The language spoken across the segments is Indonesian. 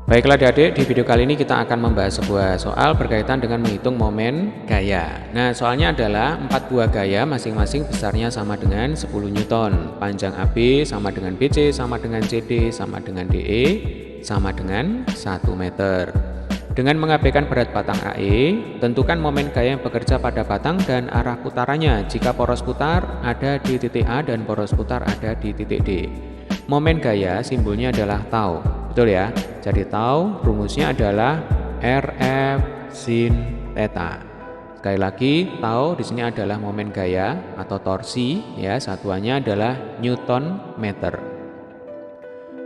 Baiklah adik-adik, di video kali ini kita akan membahas sebuah soal berkaitan dengan menghitung momen gaya. Nah, soalnya adalah 4 buah gaya masing-masing besarnya sama dengan 10 Newton. Panjang AB sama dengan BC, sama dengan CD, sama dengan DE, sama dengan 1 meter. Dengan mengabaikan berat batang AE, tentukan momen gaya yang bekerja pada batang dan arah putarannya jika poros putar ada di titik A dan poros putar ada di titik D. Momen gaya simbolnya adalah tau, betul ya? Jadi tau rumusnya adalah RF sin theta. Sekali lagi, tau di sini adalah momen gaya atau torsi, ya, satuannya adalah Newton meter.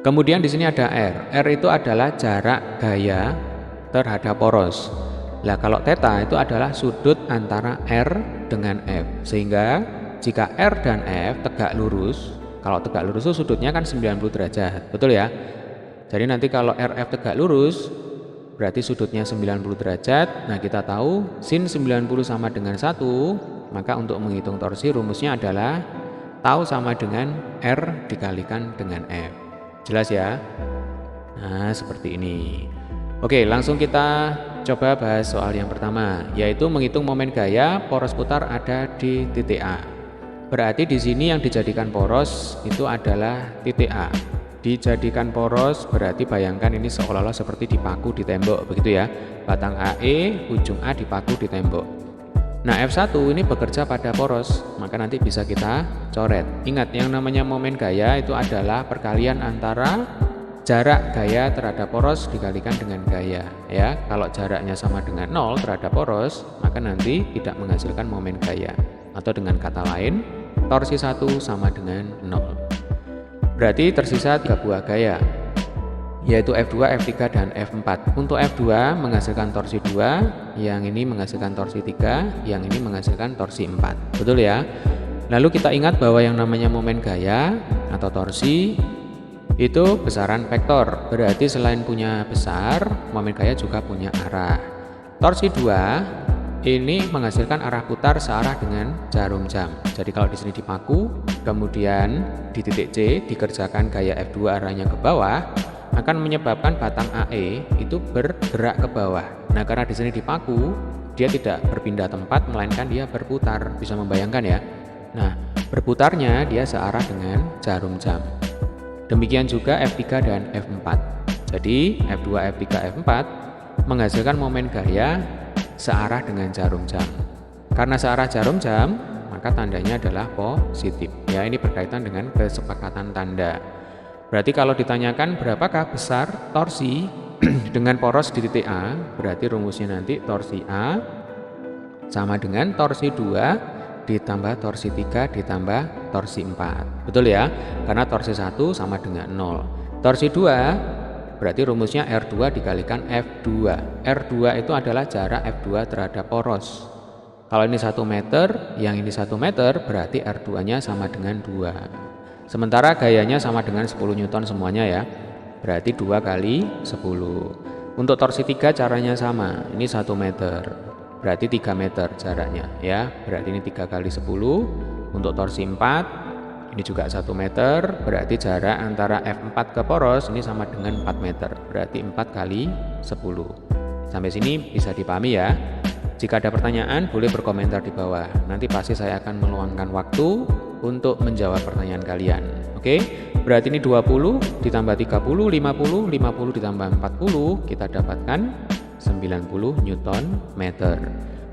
Kemudian di sini ada R. R itu adalah jarak gaya terhadap poros. Nah, kalau theta itu adalah sudut antara R dengan F. Sehingga jika R dan F tegak lurus, kalau tegak lurus itu sudutnya kan 90 derajat, betul ya? Jadi nanti kalau RF tegak lurus, berarti sudutnya 90 derajat. Nah, kita tahu sin 90 sama dengan 1, maka untuk menghitung torsi rumusnya adalah tau sama dengan R dikalikan dengan F. Jelas ya? Nah, seperti ini. Oke, langsung kita coba bahas soal yang pertama, yaitu menghitung momen gaya poros putar ada di titik A. Berarti di sini yang dijadikan poros itu adalah titik A. Dijadikan poros berarti bayangkan ini seolah-olah seperti dipaku di tembok, begitu ya. Batang AE, ujung A dipaku di tembok. Nah, F1 ini bekerja pada poros, maka nanti bisa kita coret. Ingat, yang namanya momen gaya itu adalah perkalian antara jarak gaya terhadap poros dikalikan dengan gaya, ya. Kalau jaraknya sama dengan 0 terhadap poros, maka nanti tidak menghasilkan momen gaya. Atau dengan kata lain, torsi 1 sama dengan 0. Berarti tersisa 3 buah gaya, yaitu F2, F3, dan F4. Untuk F2 menghasilkan torsi 2, yang ini menghasilkan torsi 3, yang ini menghasilkan torsi 4. Betul ya? Lalu kita ingat bahwa yang namanya momen gaya atau torsi itu besaran vektor. Berarti selain punya besar, momen gaya juga punya arah. Torsi 2 ini menghasilkan arah putar searah dengan jarum jam. Jadi kalau di sini dipaku, kemudian di titik C dikerjakan gaya F2 arahnya ke bawah, akan menyebabkan batang AE itu bergerak ke bawah. Nah, karena di sini dipaku, dia tidak berpindah tempat, melainkan dia berputar. Bisa membayangkan ya? Nah, berputarnya dia searah dengan jarum jam. Demikian juga F3 dan F4. Jadi F2, F3, F4 menghasilkan momen gaya searah dengan jarum jam. Karena searah jarum jam, maka tandanya adalah positif. Ya, ini berkaitan dengan kesepakatan tanda. Berarti kalau ditanyakan berapakah besar torsi dengan poros di titik A, berarti rumusnya nanti torsi A sama dengan torsi 2 ditambah torsi 3 ditambah torsi 4. Betul ya? Karena torsi 1 sama dengan 0. Torsi 2 berarti rumusnya R2 dikalikan F2. R2 itu adalah jarak F2 terhadap poros. Kalau ini 1 meter, yang ini 1 meter, berarti R2-nya sama dengan 2. Sementara gayanya sama dengan 10 Newton semuanya ya. Berarti 2 kali 10. Untuk torsi 3 caranya sama. Ini 1 meter. Berarti 3 meter jaraknya ya. Berarti ini 3 kali 10. Untuk torsi 4 ini juga 1 meter, berarti jarak antara F4 ke poros ini sama dengan 4 meter, berarti 4 kali 10. Sampai sini bisa dipahami ya. Jika ada pertanyaan boleh berkomentar di bawah. Nanti pasti saya akan meluangkan waktu untuk menjawab pertanyaan kalian. Oke, berarti ini 20 ditambah 30, 50, 50 ditambah 40, kita dapatkan 90 Newton meter.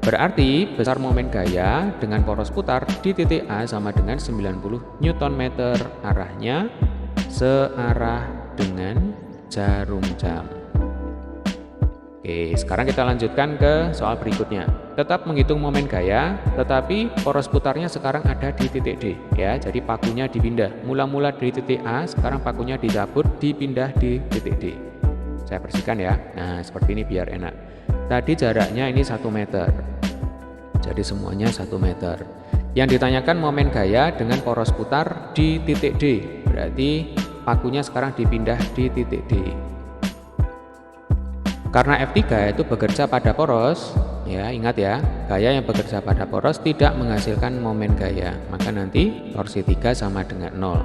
Berarti besar momen gaya dengan poros putar di titik A sama dengan 90 Newton meter, arahnya searah dengan jarum jam. Oke, sekarang kita lanjutkan ke soal berikutnya. Tetap menghitung momen gaya, tetapi poros putarnya sekarang ada di titik D ya. Jadi pakunya dipindah. Mula-mula dari titik A, sekarang pakunya dicabut, dipindah di titik D. Saya bersihkan ya. Nah, seperti ini biar enak. Tadi jaraknya ini 1 meter. Jadi semuanya 1 meter. Yang ditanyakan momen gaya dengan poros putar di titik D. Berarti pakunya sekarang dipindah di titik D. Karena F3 itu bekerja pada poros, ya ingat ya, gaya yang bekerja pada poros tidak menghasilkan momen gaya. Maka nanti torsi 3 sama dengan 0.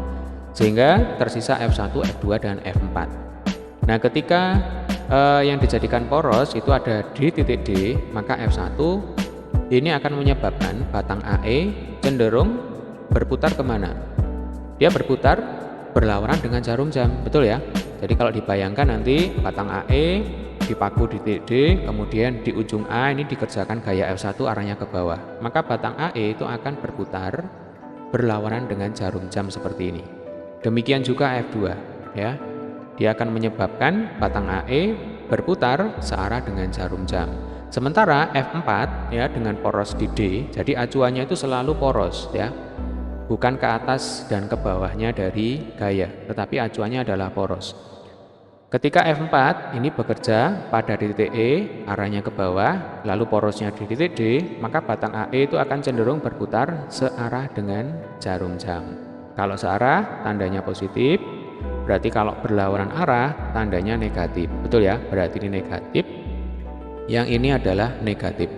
Sehingga tersisa F1, F2, dan F4. Nah, ketika yang dijadikan poros itu ada di titik D, maka F1 ini akan menyebabkan batang AE cenderung berputar kemana? Dia berputar berlawanan dengan jarum jam, betul ya? Jadi kalau dibayangkan nanti batang AE dipaku di titik D, kemudian di ujung A ini dikerjakan gaya F1 arahnya ke bawah. Maka batang AE itu akan berputar berlawanan dengan jarum jam seperti ini. Demikian juga F2 ya. Dia akan menyebabkan batang AE berputar searah dengan jarum jam. Sementara F4 ya dengan poros di D, jadi acuannya itu selalu poros ya. Bukan ke atas dan ke bawahnya dari gaya, tetapi acuannya adalah poros. Ketika F4 ini bekerja pada di titik E, arahnya ke bawah, lalu porosnya di titik D, maka batang AE itu akan cenderung berputar searah dengan jarum jam. Kalau searah, tandanya positif, berarti kalau berlawanan arah, tandanya negatif. Betul ya? Berarti ini negatif. Yang ini adalah negatif.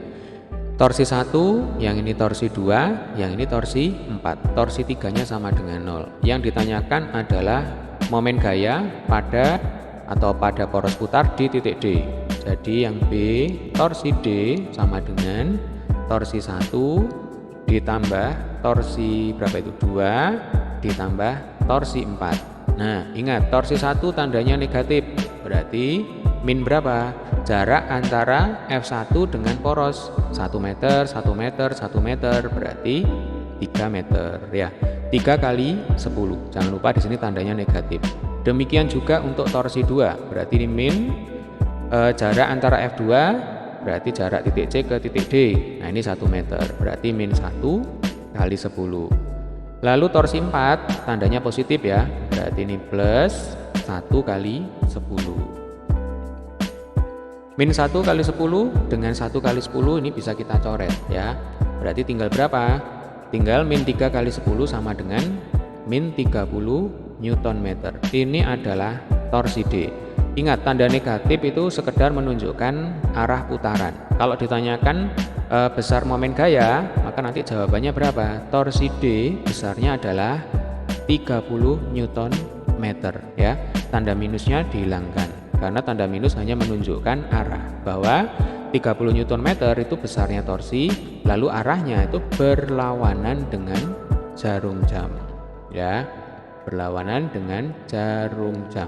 Torsi 1, yang ini torsi 2, yang ini torsi 4. Torsi 3-nya sama dengan 0. Yang ditanyakan adalah momen gaya pada poros putar di titik D. Jadi yang B, torsi D sama dengan torsi 1 ditambah torsi berapa itu? 2 ditambah torsi 4. Nah, ingat torsi 1 tandanya negatif. Berarti min berapa? Jarak antara F1 dengan poros 1 meter, 1 meter, 1 meter, berarti 3 meter ya. 3 kali 10. Jangan lupa di sini tandanya negatif. Demikian juga untuk torsi 2, berarti ini min jarak antara F2 berarti jarak titik C ke titik D. Nah, ini 1 meter, berarti min 1 kali 10. Lalu torsi 4 tandanya positif ya, berarti ini plus 1 kali 10. Min 1 kali 10 dengan 1 kali 10 ini bisa kita coret ya. Berarti tinggal berapa? Tinggal min 3 kali 10 sama dengan min 30 Newton meter. Ini adalah torsi D. Ingat, tanda negatif itu sekedar menunjukkan arah putaran. Kalau ditanyakan besar momen gaya, maka nanti jawabannya berapa? Torsi D besarnya adalah 30 Newton meter ya. Tanda minusnya dihilangkan. Karena tanda minus hanya menunjukkan arah, bahwa 30 Newton meter itu besarnya torsi, lalu arahnya itu berlawanan dengan jarum jam ya, berlawanan dengan jarum jam.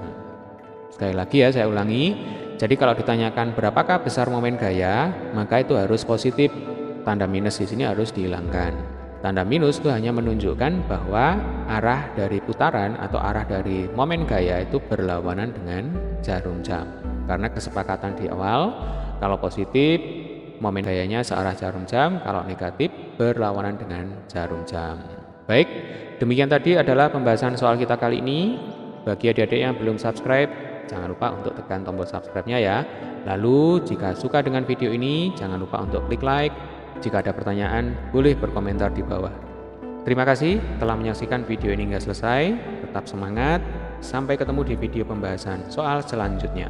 Sekali lagi ya, saya ulangi. Jadi kalau ditanyakan berapakah besar momen gaya, maka itu harus positif, tanda minus di sini harus dihilangkan. Tanda minus itu hanya menunjukkan bahwa arah dari putaran atau arah dari momen gaya itu berlawanan dengan jarum jam. Karena kesepakatan di awal, kalau positif momen gayanya searah jarum jam, kalau negatif berlawanan dengan jarum jam. Baik, demikian tadi adalah pembahasan soal kita kali ini. Bagi adik-adik yang belum subscribe, jangan lupa untuk tekan tombol subscribe-nya ya. Lalu jika suka dengan video ini, jangan lupa untuk klik like. Jika ada pertanyaan, boleh berkomentar di bawah. Terima kasih telah menyaksikan video ini hingga selesai. Tetap semangat. Sampai ketemu di video pembahasan soal selanjutnya.